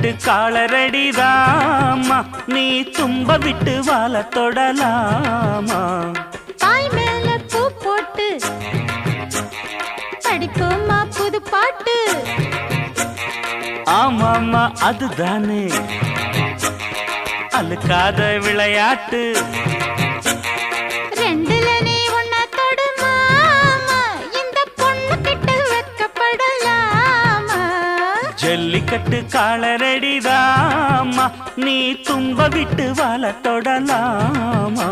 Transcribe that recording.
ஜல்லிக்கட்டு காலரடிதாமா நீ தும்ப விட்டு வாழ தொடலாமா பாய் மேல பூ போட்டு படிப்போமா புது பாட்டு ஆமாமா அதுதானே அழுக்காத விளையாட்டு ரெண்டுல நீ உன்ன தொடுமா இந்த பொண்ணு கிட்ட வெக்கப்படலாமா ஜல்லிக்கட்டு காலரடிதாமா நீ தும்ப விட்டு வாழ தொடலாமா